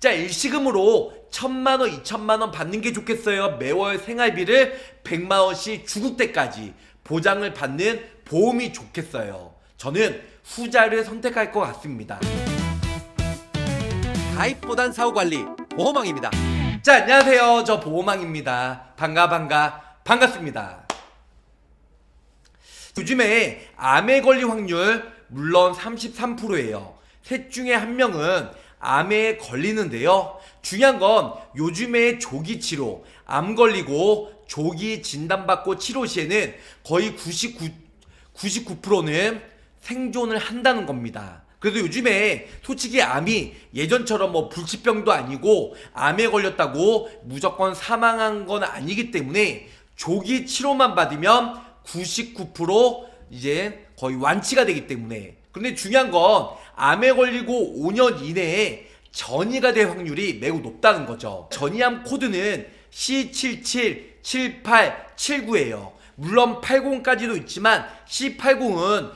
자, 일시금으로 1,000만원, 2,000만원 받는 게 좋겠어요? 매월 생활비를 100만원씩 죽을 때까지 보장을 받는 보험이 좋겠어요? 저는 후자를 선택할 것 같습니다. 가입보단 사후관리 보험왕입니다. 자, 안녕하세요. 저 보험왕입니다. 반갑습니다. 요즘에 암에 걸릴 확률 물론 33%예요. 셋 중에 한 명은 암에 걸리는데요. 중요한 건 요즘에 조기 치료, 암 걸리고 조기 진단받고 치료 시에는 거의 99%는 생존을 한다는 겁니다. 그래도 요즘에 솔직히 암이 예전처럼 뭐 불치병도 아니고 암에 걸렸다고 무조건 사망한 건 아니기 때문에 조기 치료만 받으면 99% 이제 거의 완치가 되기 때문에. 그런데 중요한 건 암에 걸리고 5년 이내에 전이가 될 확률이 매우 높다는 거죠. 전이암 코드는 C777879예요. 물론 80까지도 있지만 C80은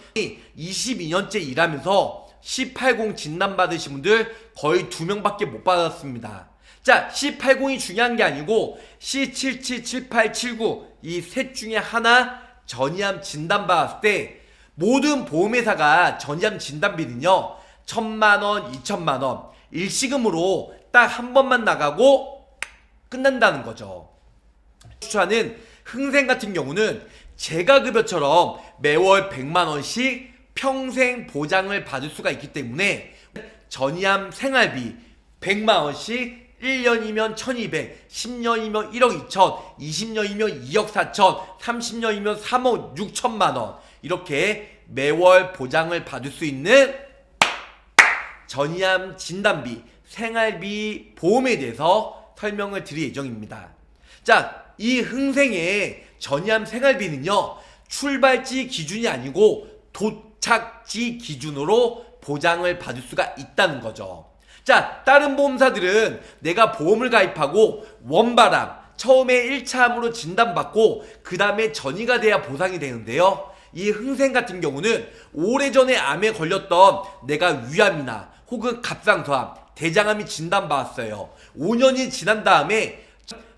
22년째 일하면서 C80 진단받으신 분들 거의 2명밖에 못 받았습니다. 자, C80이 중요한 게 아니고 C777879 이 셋 중에 하나 전이암 진단받았을 때 모든 보험회사가 전이암 진단비는요 1,000만원, 2,000만원 일시금으로 딱 한 번만 나가고 끝난다는 거죠. 추천하는 흥생 같은 경우는 재가급여처럼 매월 100만원씩 평생 보장을 받을 수가 있기 때문에 전이암 생활비 100만원씩 1년이면 1,200, 10년이면 1억 2천, 20년이면 2억 4천, 30년이면 3억 6천만원 이렇게 매월 보장을 받을 수 있는 전이암 진단비, 생활비 보험에 대해서 설명을 드릴 예정입니다. 자, 이 흥생의 전이암 생활비는요 출발지 기준이 아니고 도착지 기준으로 보장을 받을 수가 있다는 거죠. 자, 다른 보험사들은 내가 보험을 가입하고 원바람 처음에 1차암으로 진단받고 그 다음에 전이가 돼야 보상이 되는데요. 이 흥생 같은 경우는 오래전에 암에 걸렸던 내가 위암이나 혹은 갑상선암, 대장암이 진단받았어요. 5년이 지난 다음에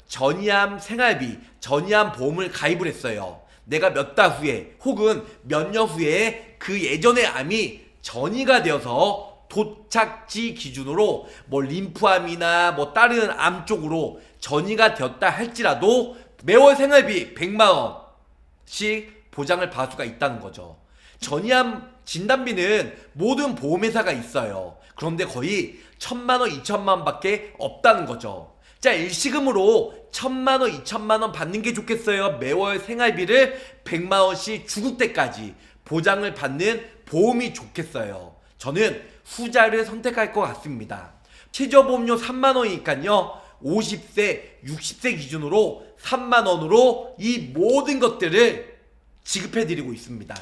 전이암 생활비, 전이암 보험을 가입을 했어요. 내가 몇 달 후에 혹은 몇 년 후에 그 예전의 암이 전이가 되어서 도착지 기준으로 뭐 림프암이나 뭐 다른 암 쪽으로 전이가 되었다 할지라도 매월 생활비 100만원씩 보장을 받을 수가 있다는 거죠. 전이암 진단비는 모든 보험회사가 있어요. 그런데 거의 1,000만원, 2,000만원 밖에 없다는 거죠. 자, 일시금으로 1,000만원, 2,000만원 받는 게 좋겠어요? 매월 생활비를 100만원씩 죽을 때까지 보장을 받는 보험이 좋겠어요? 저는 후자를 선택할 것 같습니다. 최저보험료 3만원이니까요 50세, 60세 기준으로 3만원으로 이 모든 것들을 지급해드리고 있습니다.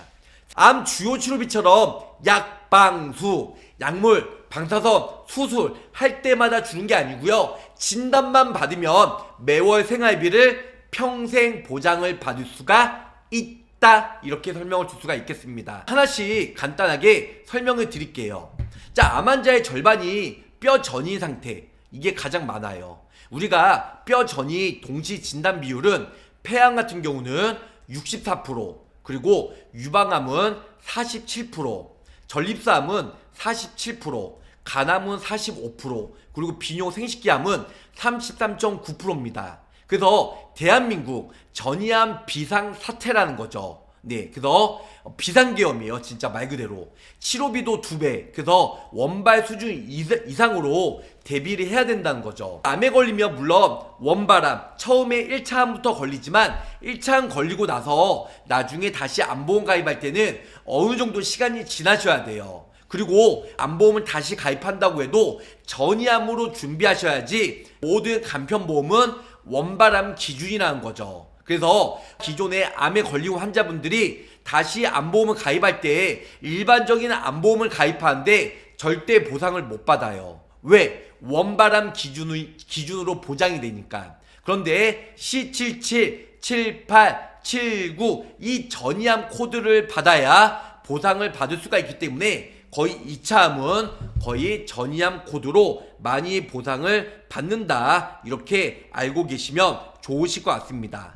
암 주요 치료비처럼 약, 방, 수, 약물, 방사선, 수술 할 때마다 주는 게 아니고요 진단만 받으면 매월 생활비를 평생 보장을 받을 수가 있다, 이렇게 설명을 줄 수가 있겠습니다. 하나씩 간단하게 설명을 드릴게요. 자, 암 환자의 절반이 뼈 전이 상태, 이게 가장 많아요. 우리가 뼈 전이 동시 진단 비율은 폐암 같은 경우는 64%, 그리고 유방암은 47%, 전립선암은 47%, 간암은 45%, 그리고 비뇨 생식기암은 33.9%입니다. 그래서 대한민국 전이암 비상사태라는 거죠. 네, 그래서 비상계엄이에요. 진짜 말 그대로. 치료비도 2배. 그래서 원발 수준 이상으로 대비를 해야 된다는 거죠. 암에 걸리면 물론 원바람 처음에 1차암부터 걸리지만 1차암 걸리고 나서 나중에 다시 암보험 가입할 때는 어느 정도 시간이 지나셔야 돼요. 그리고 암보험을 다시 가입한다고 해도 전이암으로 준비하셔야지. 모든 간편보험은 원바람 기준이라는 거죠. 그래서 기존에 암에 걸리고 환자분들이 다시 암보험을 가입할 때 일반적인 암보험을 가입하는데 절대 보상을 못 받아요. 왜? 원바람 기준으로 보장이 되니까. 그런데 C77, 78, 79 이 전이암 코드를 받아야 보상을 받을 수가 있기 때문에 거의 2차암은 거의 전이암 코드로 많이 보상을 받는다, 이렇게 알고 계시면 좋으실 것 같습니다.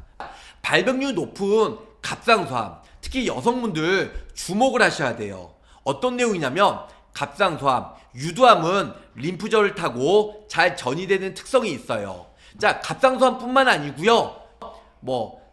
발병률 높은 갑상선암, 특히 여성분들 주목을 하셔야 돼요. 어떤 내용이냐면 갑상선암, 유두암은 림프절을 타고 잘 전이되는 특성이 있어요. 자, 갑상선암뿐만 아니고요,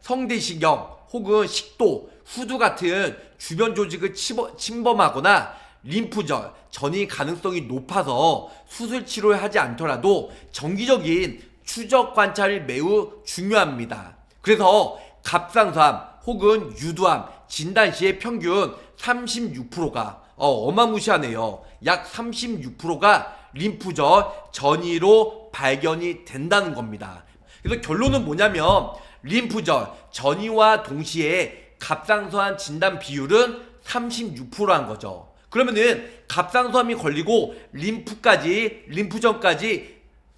성대신경 혹은 식도, 후두 같은 주변 조직을 침범하거나 림프절, 전이 가능성이 높아서 수술 치료를 하지 않더라도 정기적인 추적 관찰이 매우 중요합니다. 그래서 갑상선암 혹은 유두암 진단 시의 평균 36%가 어마무시하네요. 약 36%가 림프절 전이로 발견이 된다는 겁니다. 그래서 결론은 뭐냐면 림프절 전이와 동시에 갑상선암 진단 비율은 36%한 거죠. 그러면은 갑상선암이 걸리고 림프전까지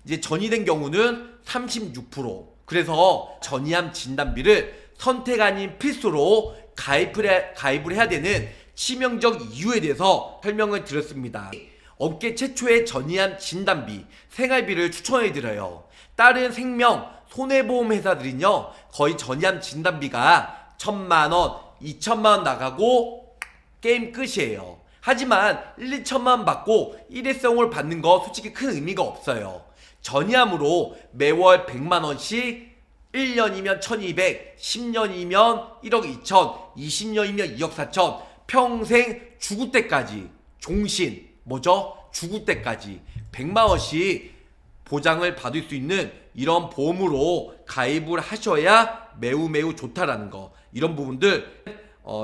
이제 전이된 경우는 36%. 그래서 전이암 진단비를 선택 아닌 필수로 가입을 해야 되는 치명적 이유에 대해서 설명을 드렸습니다. 업계 최초의 전이암 진단비, 생활비를 추천해드려요. 다른 생명, 손해보험 회사들은요, 거의 전이암 진단비가 1,000만원, 2,000만원 나가고 게임 끝이에요. 하지만 1, 2천만 받고 일회성을 받는 거 솔직히 큰 의미가 없어요. 전이암으로 매월 100만원씩 1년이면 1200, 10년이면 1억 2천, 20년이면 2억 4천, 평생 죽을 때까지 종신, 죽을 때까지 100만원씩 보장을 받을 수 있는 이런 보험으로 가입을 하셔야 매우 좋다라는 거, 이런 부분들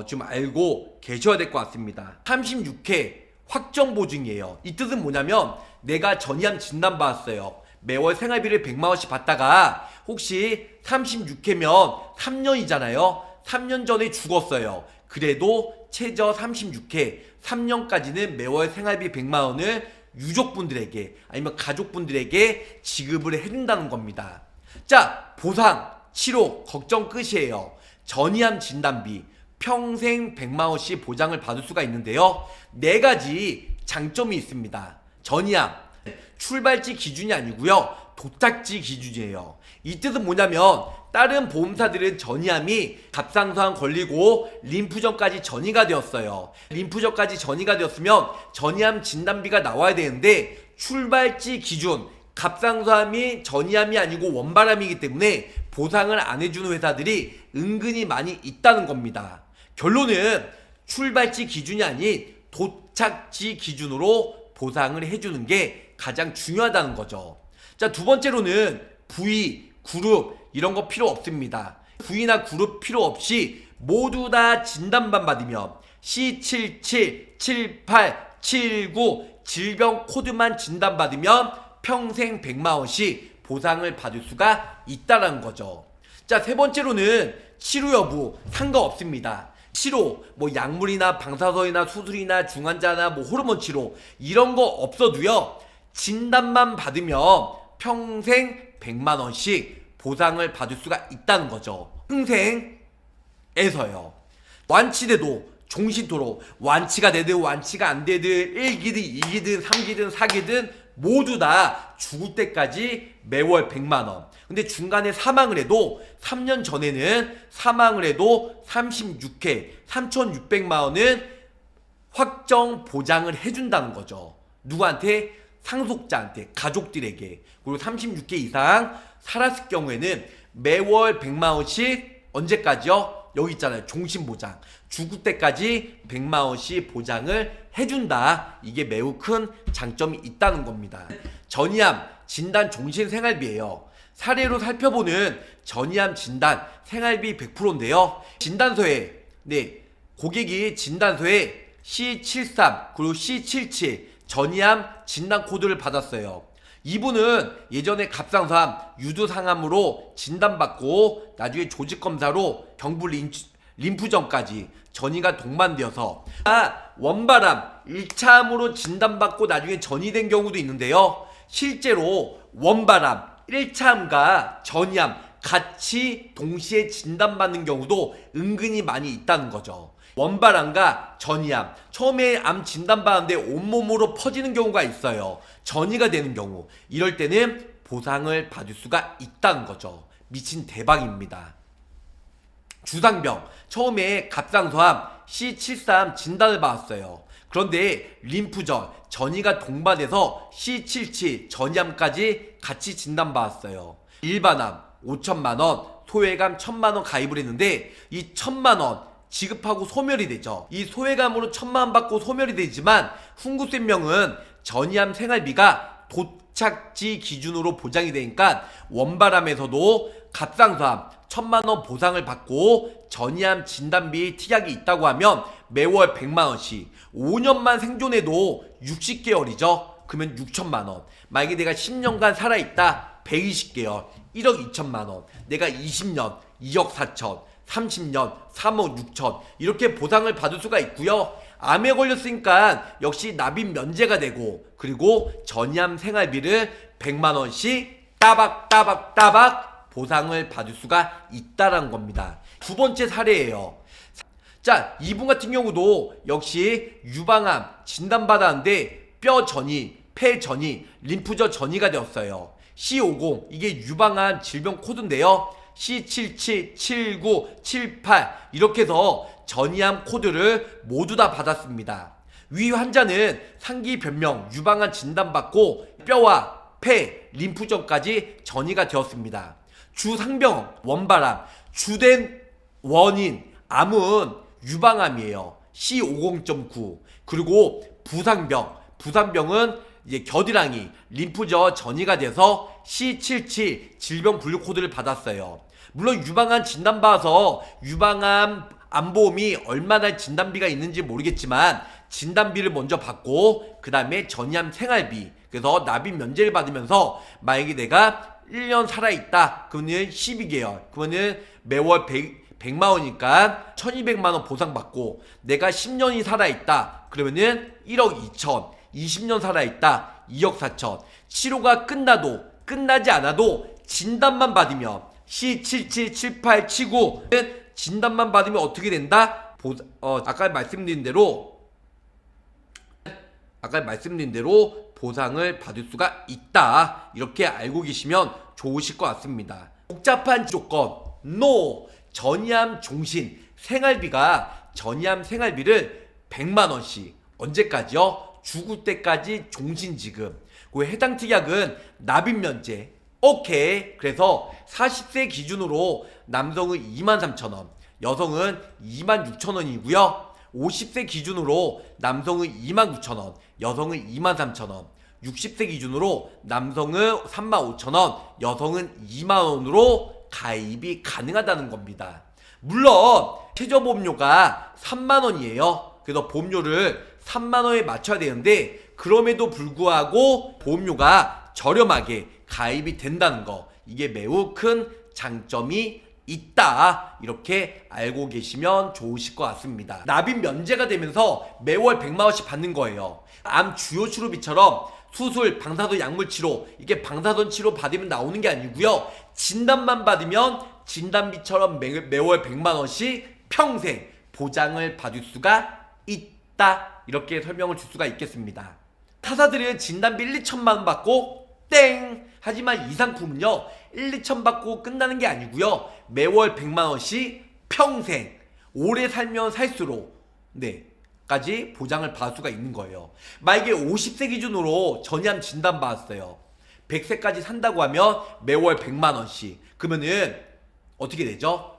좀 알고 계셔야 될 것 같습니다. 36회 확정 보증이에요. 이 뜻은 뭐냐면 내가 전이암 진단 받았어요. 매월 생활비를 100만원씩 받다가 혹시 36회면 3년이잖아요. 3년 전에 죽었어요. 그래도 최저 36회 3년까지는 매월 생활비 100만원을 유족분들에게 아니면 가족분들에게 지급을 해준다는 겁니다. 자, 보상, 치료, 걱정 끝이에요. 전이암 진단비 평생 100만원씩 보장을 받을 수가 있는데요, 4가지 장점이 있습니다. 전이암 출발지 기준이 아니고요, 도착지 기준이에요. 이 뜻은 뭐냐면 다른 보험사들은 전이암이 갑상선암 걸리고 림프전까지 전이가 되었어요. 림프전까지 전이가 되었으면 전이암 진단비가 나와야 되는데 출발지 기준 갑상선암이 전이암이 아니고 원발암이기 때문에 보상을 안 해주는 회사들이 은근히 많이 있다는 겁니다. 결론은 출발지 기준이 아닌 도착지 기준으로 보상을 해주는 게 가장 중요하다는 거죠. 자, 두 번째로는 부위, 그룹 이런 거 필요 없습니다. 부위나 그룹 필요 없이 모두 다 진단만 받으면 C77, 78, 79 질병 코드만 진단받으면 평생 100만원씩 보상을 받을 수가 있다는 거죠. 자, 세 번째로는 치료 여부 상관없습니다. 치료, 약물이나 방사선이나 수술이나 중환자나 호르몬 치료 이런 거 없어도요, 진단만 받으면 평생 100만원씩 보상을 받을 수가 있다는 거죠. 흥생에서요. 완치돼도 종신토록 완치가 되든 완치가 안 되든 1기든 2기든 3기든 4기든 모두 다 죽을 때까지 매월 100만원. 근데 중간에 사망을 해도 3년 전에는 사망을 해도 36회 3,600만원은 확정 보장을 해준다는 거죠. 누구한테? 상속자한테, 가족들에게. 그리고 36회 이상 살았을 경우에는 매월 100만원씩 언제까지요? 여기 있잖아요. 종신보장. 죽을 때까지 100만원씩 보장을 해준다. 이게 매우 큰 장점이 있다는 겁니다. 전이암 진단 종신생활비예요. 사례로 살펴보는 전이암 진단 생활비 100%인데요. 진단서에 고객이 진단서에 C73 그리고 C77 전이암 진단 코드를 받았어요. 이분은 예전에 갑상선암, 유두상암으로 진단받고 나중에 조직검사로 경부 림프전까지 전이가 동반되어서 원발암 1차암으로 진단받고 나중에 전이된 경우도 있는데요. 실제로 원발암 1차암과 전이암 같이 동시에 진단받는 경우도 은근히 많이 있다는 거죠. 원발암과 전이암, 처음에 암 진단받았는데 온몸으로 퍼지는 경우가 있어요. 전이가 되는 경우, 이럴 때는 보상을 받을 수가 있다는 거죠. 미친 대박입니다. 주상병, 처음에 갑상선암 C73 진단을 받았어요. 그런데 림프절, 전이가 동반해서 C77 전이암까지 같이 진단받았어요. 일반암 5천만원, 소외감 1,000만원 가입을 했는데 이 1,000만원 지급하고 소멸이 되죠. 이 소외감으로 1,000만원 받고 소멸이 되지만 훈구센명은 전이암 생활비가 도착지 기준으로 보장이 되니까 원발암에서도 갑상선암 1,000만원 보상을 받고 전이암 진단비 특약이 있다고 하면 매월 100만원씩 5년만 생존해도 60개월이죠. 그러면 6천만원. 만약에 내가 10년간 살아있다 120개월 1억 2천만원, 내가 20년 2억 4천, 30년 3억 6천 이렇게 보상을 받을 수가 있고요. 암에 걸렸으니까 역시 납입 면제가 되고, 그리고 전이암 생활비를 100만원씩 따박 보상을 받을 수가 있다는 겁니다. 두 번째 사례예요. 자, 이분 같은 경우도 역시 유방암 진단받았는데 뼈 전이, 폐 전이, 림프절 전이가 되었어요. C50, 이게 유방암 질병 코드인데요. C77, 79, 78 이렇게 해서 전이암 코드를 모두 다 받았습니다. 위 환자는 상기 변명, 유방암 진단받고 뼈와 폐, 림프절까지 전이가 되었습니다. 주상병, 원발암, 주된 원인, 암은 유방암이에요. C50.9. 그리고 부상병은 이제 겨드랑이, 림프절 전이가 돼서 C77 질병 분류 코드를 받았어요. 물론 유방암 진단받아서 유방암 암보험이 얼마나 진단비가 있는지 모르겠지만 진단비를 먼저 받고 그 다음에 전이암 생활비, 그래서 납입 면제를 받으면서 만약에 내가 1년 살아있다 그러면 12개월, 그러면 매월 100만원이니까 1200만원 보상받고, 내가 10년이 살아있다 그러면은 1억 2천, 20년 살아있다 2억 4천. 치료가 끝나지 않아도 진단만 받으면 C77, 78, 79 진단만 받으면 어떻게 된다? 아까 말씀드린 대로 보상을 받을 수가 있다. 이렇게 알고 계시면 좋으실 것 같습니다. 복잡한 조건, NO, 전이암 종신, 생활비가 전이암 생활비를 100만원씩 언제까지요? 죽을 때까지 종신 지급. 그 해당 특약은 납입 면제. 오케이. 그래서 40세 기준으로 남성은 23,000원, 여성은 26,000원이고요. 50세 기준으로 남성은 29,000원, 여성은 23,000원. 60세 기준으로 남성은 35,000원, 여성은 2만원으로 가입이 가능하다는 겁니다. 물론 최저보험료가 3만원이에요. 그래서 보험료를 3만원에 맞춰야 되는데 그럼에도 불구하고 보험료가 저렴하게 가입이 된다는 거, 이게 매우 큰 장점이 있다. 이렇게 알고 계시면 좋으실 것 같습니다. 납입 면제가 되면서 매월 100만원씩 받는 거예요. 암 주요 치료비처럼 수술, 방사선 약물 치료, 이게 방사선 치료 받으면 나오는 게 아니고요. 진단만 받으면 진단비처럼 매월 100만원씩 평생 보장을 받을 수가 있다. 이렇게 설명을 줄 수가 있겠습니다. 타사들은 진단비 1, 2천만원 받고 땡! 하지만 이 상품은요 1, 2천 받고 끝나는 게 아니고요, 매월 100만원씩 평생, 오래 살면 살수록 까지 보장을 받을 수가 있는 거예요. 만약에 50세 기준으로 전이암 진단 받았어요. 100세까지 산다고 하면 매월 100만원씩. 그러면은 어떻게 되죠?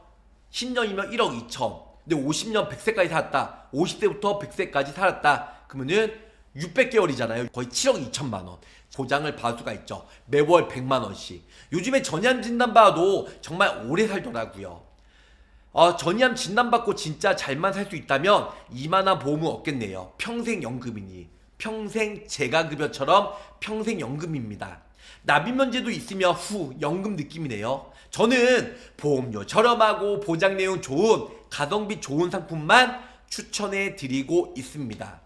10년이면 1억 2천. 근데 50년 100세까지 살았다. 50세부터 100세까지 살았다. 그러면은 600개월이잖아요. 거의 7억 2천만원 보장을 받을 수가 있죠. 매월 100만원씩. 요즘에 전이암 진단 받아도 정말 오래 살더라고요. 전이암 진단받고 진짜 잘만 살 수 있다면 이만한 보험은 없겠네요. 평생 연금이니, 평생 재가급여처럼 평생 연금입니다. 납입면제도 있으면 연금 느낌이네요. 저는 보험료 저렴하고 보장 내용 좋은, 가성비 좋은 상품만 추천해 드리고 있습니다.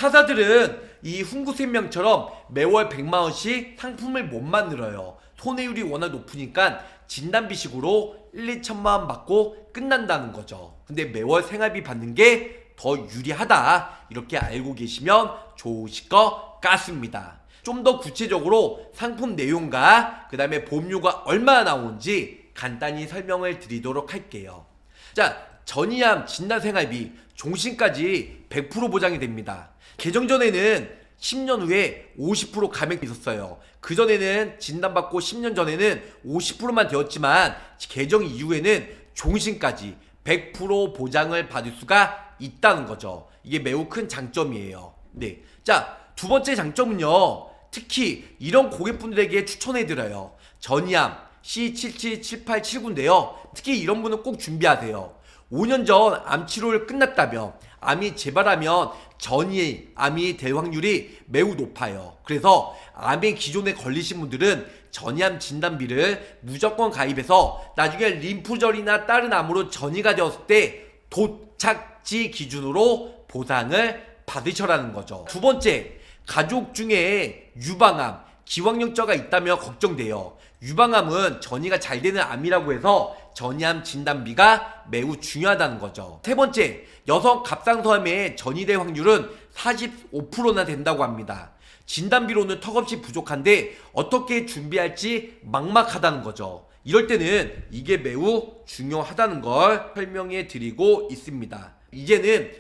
타사들은 이 훈구생명처럼 매월 100만원씩 상품을 못 만들어요. 손해율이 워낙 높으니까 진단비식으로 1, 2천만원 받고 끝난다는 거죠. 근데 매월 생활비 받는 게 더 유리하다, 이렇게 알고 계시면 좋으실 것 같습니다. 좀 더 구체적으로 상품 내용과 그 다음에 보험료가 얼마나 나오는지 간단히 설명을 드리도록 할게요. 자, 전이암 진단생활비 종신까지 100% 보장이 됩니다. 개정 전에는 10년 후에 50% 감액이 있었어요. 그전에는 진단받고 10년 전에는 50%만 되었지만 개정 이후에는 종신까지 100% 보장을 받을 수가 있다는 거죠. 이게 매우 큰 장점이에요. 네. 자, 두 번째 장점은요, 특히 이런 고객분들에게 추천해드려요. 전이암 C777879인데요. 특히 이런 분은 꼭 준비하세요. 5년 전 암 치료를 끝났다며 암이 재발하면 전이암이 될 확률이 매우 높아요. 그래서 암에 기존에 걸리신 분들은 전이암 진단비를 무조건 가입해서 나중에 림프절이나 다른 암으로 전이가 되었을 때 도착지 기준으로 보상을 받으셔라는 거죠. 두 번째, 가족 중에 유방암, 기왕령자가 있다며 걱정돼요. 유방암은 전이가 잘 되는 암이라고 해서 전이암 진단비가 매우 중요하다는 거죠. 세 번째, 여성 갑상선암에 전이될 확률은 45%나 된다고 합니다. 진단비로는 턱없이 부족한데 어떻게 준비할지 막막하다는 거죠. 이럴 때는 이게 매우 중요하다는 걸 설명해 드리고 있습니다. 이제는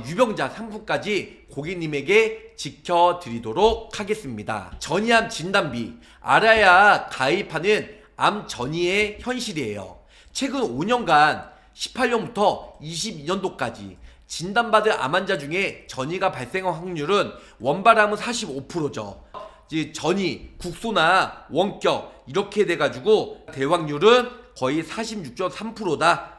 유병자 상품까지 고객님에게 지켜드리도록 하겠습니다. 전이암 진단비, 알아야 가입하는 암 전이의 현실이에요. 최근 5년간 18년부터 22년도까지 진단받은 암 환자 중에 전이가 발생한 확률은 원발암은 45%죠. 전이, 국소나 원격 이렇게 돼가지고 대확률은 거의 46.3%다.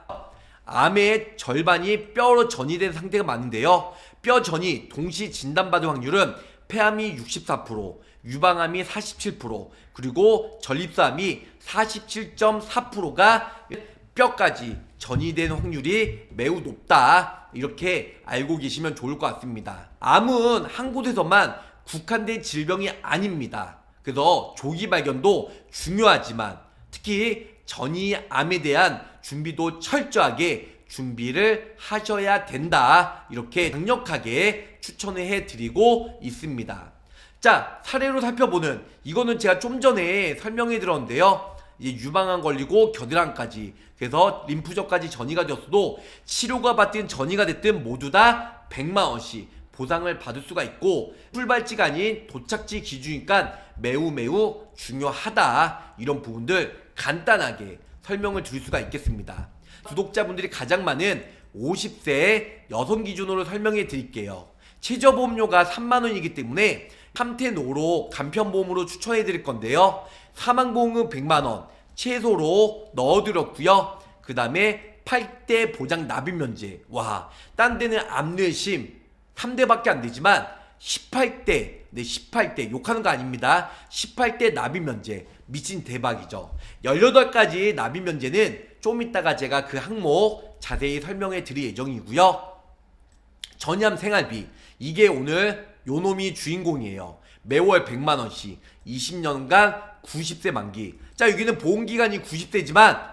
암의 절반이 뼈로 전이된 상태가 많은데요. 뼈 전이 동시 진단받은 확률은 폐암이 64%, 유방암이 47%, 그리고 전립선암이 47.4%가 뼈까지 전이된 확률이 매우 높다, 이렇게 알고 계시면 좋을 것 같습니다. 암은 한 곳에서만 국한된 질병이 아닙니다. 그래서 조기 발견도 중요하지만 특히 전이암에 대한 준비도 철저하게 준비를 하셔야 된다, 이렇게 강력하게 추천을 해드리고 있습니다. 자, 사례로 살펴보는, 이거는 제가 좀 전에 설명해 드렸는데요. 이제 유방암 걸리고 겨드랑이까지, 그래서 림프절까지 전이가 되었어도 치료가 받든 전이가 됐든 모두 다 100만원씩 보상을 받을 수가 있고, 출발지가 아닌 도착지 기준이니까 매우 중요하다, 이런 부분들 간단하게 설명을 드릴 수가 있겠습니다. 구독자분들이 가장 많은 50세 여성 기준으로 설명해 드릴게요. 최저보험료가 3만원이기 때문에 3태 노로 간편보험으로 추천해 드릴 건데요. 사망보험은 100만원 최소로 넣어드렸고요. 그 다음에 8대 보장 납입 면제, 와, 딴 데는 암뇌심 3대밖에 안 되지만 18대, 네, 18대 욕하는 거 아닙니다. 18대 납입 면제 미친 대박이죠. 18가지 납입 면제는 좀 이따가 제가 그 항목 자세히 설명해 드릴 예정이고요. 전이암 생활비, 이게 오늘 요놈이 주인공이에요. 매월 100만원씩 20년간 90세 만기. 자, 여기는 보험기간이 90세지만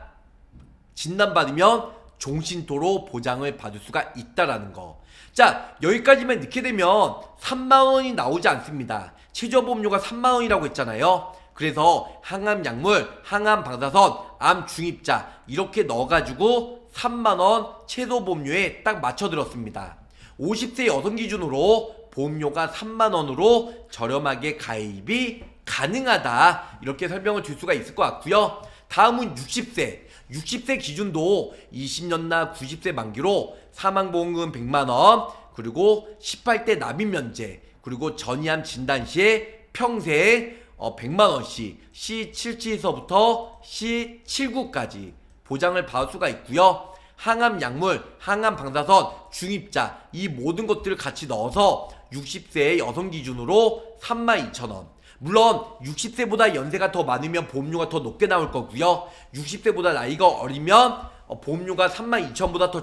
진단받으면 종신토로 보장을 받을 수가 있다라는 거. 자, 여기까지만 넣게 되면 3만원이 나오지 않습니다. 최저보험료가 3만원이라고 했잖아요. 그래서 항암 약물, 항암 방사선, 암 중입자 이렇게 넣어가지고 3만원 최소보험료에 딱 맞춰들었습니다. 50세 여성 기준으로 보험료가 3만원으로 저렴하게 가입이 가능하다, 이렇게 설명을 드릴 수가 있을 것 같고요. 다음은 60세 기준도 20년나 90세 만기로 사망보험금 100만원, 그리고 18대 납입 면제, 그리고 전이암 진단 시에 평생 100만원씩 C77에서부터 C79까지 보장을 받을 수가 있고요. 항암 약물, 항암 방사선, 중입자 이 모든 것들을 같이 넣어서 60세의 여성 기준으로 32,000원. 물론 60세보다 연세가 더 많으면 보험료가 더 높게 나올 거고요. 60세보다 나이가 어리면 보험료가 32,000원보다 더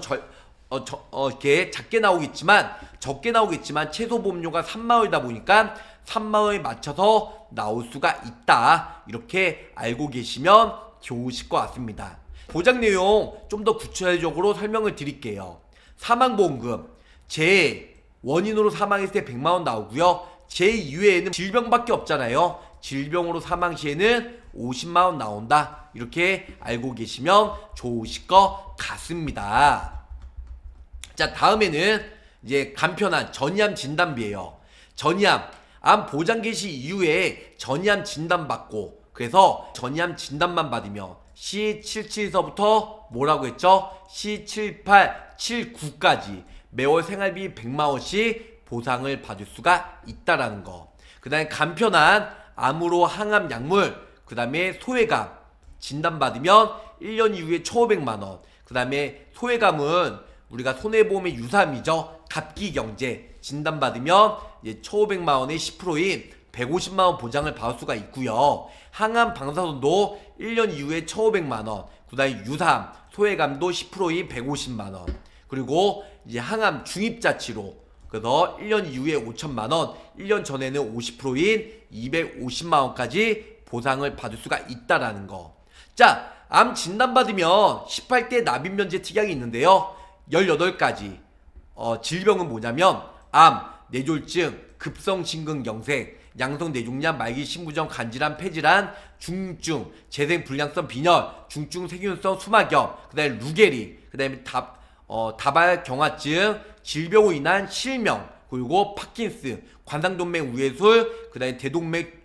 이렇게 적게 나오겠지만 최소 보험료가 3만 원이다 보니까 3만 원에 맞춰서 나올 수가 있다. 이렇게 알고 계시면 좋으실 것 같습니다. 보장 내용 좀 더 구체적으로 설명을 드릴게요. 사망보험금 제 원인으로 사망했을 때 100만 원 나오고요. 제 이외에는 질병밖에 없잖아요. 질병으로 사망 시에는 50만 원 나온다. 이렇게 알고 계시면 좋으실 것 같습니다. 자, 다음에는 이제 간편한 전이암 진단비예요. 전이암 암 보장 개시 이후에 전이암 진단 받고, 그래서 전이암 진단만 받으면 C77서부터 뭐라고 했죠? C78, 79까지 매월 생활비 100만 원씩 보상을 받을 수가 있다라는 거. 그 다음에 간편한 암으로 항암 약물, 그 다음에 소외감 진단받으면 1년 이후에 1,500만 원. 그 다음에 소외감은 우리가 손해보험의 유사함이죠. 갑기경제 진단받으면 이제 1,500만 원의 10%인 150만 원 보장을 받을 수가 있고요. 항암 방사선도 1년 이후에 1,500만 원. 그 다음에 유사암, 소외감도 10%인 150만 원. 그리고 이제 항암 중입자치로, 그래서 1년 이후에 5천만 원, 1년 전에는 50%인 250만 원까지 보상을 받을 수가 있다라는 거. 자, 암 진단받으면 18대 납입면제 특약이 있는데요. 18가지 질병은 뭐냐면 암, 뇌졸중, 급성심근경색, 양성뇌종양, 말기신부전, 간질환, 폐질환, 중증, 재생불량성 빈혈, 중증 세균성 수막염, 그 다음에 루게리, 그 다음에 다발경화증, 질병으로 인한 실명, 그리고 파킨스, 관상동맥 우회술, 그 다음에 대동맥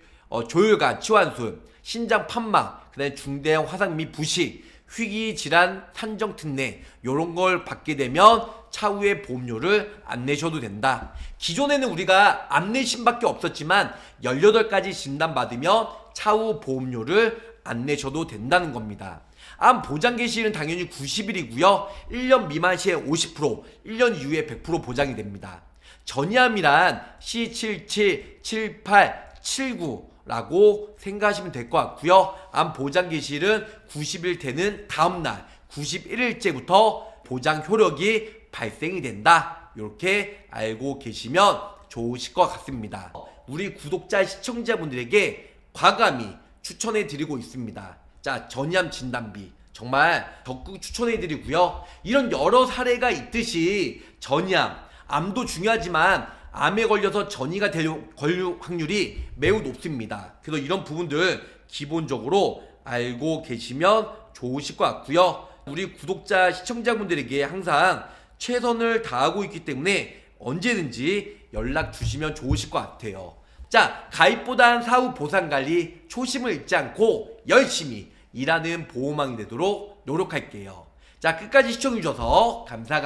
조혈관 치환술, 신장 판막, 그 다음에 중대형 화상 및 부식, 희귀질환 산정특례, 요런 걸 받게 되면 차후에 보험료를 안 내셔도 된다. 기존에는 우리가 안 내심밖에 없었지만 18가지 진단받으면 차후 보험료를 안 내셔도 된다는 겁니다. 암 보장 개시일은 당연히 90일이고요. 1년 미만 시에 50%, 1년 이후에 100% 보장이 됩니다. 전이암이란 C77, 78, 79라고 생각하시면 될 것 같고요. 암 보장 개시일은 90일 되는 다음날 91일째부터 보장 효력이 발생이 된다. 이렇게 알고 계시면 좋으실 것 같습니다. 우리 구독자 시청자분들에게 과감히 추천해 드리고 있습니다. 자, 전이암 진단비 정말 적극 추천해 드리고요. 이런 여러 사례가 있듯이 전이암, 암도 중요하지만 암에 걸려서 전이가 걸릴 확률이 매우 높습니다. 그래서 이런 부분들 기본적으로 알고 계시면 좋으실 것 같고요. 우리 구독자 시청자분들에게 항상 최선을 다하고 있기 때문에 언제든지 연락 주시면 좋으실 것 같아요. 자, 가입보단 사후 보상관리 초심을 잃지 않고 열심히 일하는 보호망이 되도록 노력할게요. 자, 끝까지 시청해주셔서 감사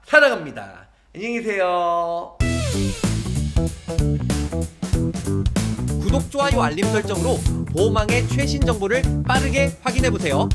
사랑합니다. 안녕히 계세요. 구독, 좋아요, 알림 설정으로 보호망의 최신 정보를 빠르게 확인해보세요.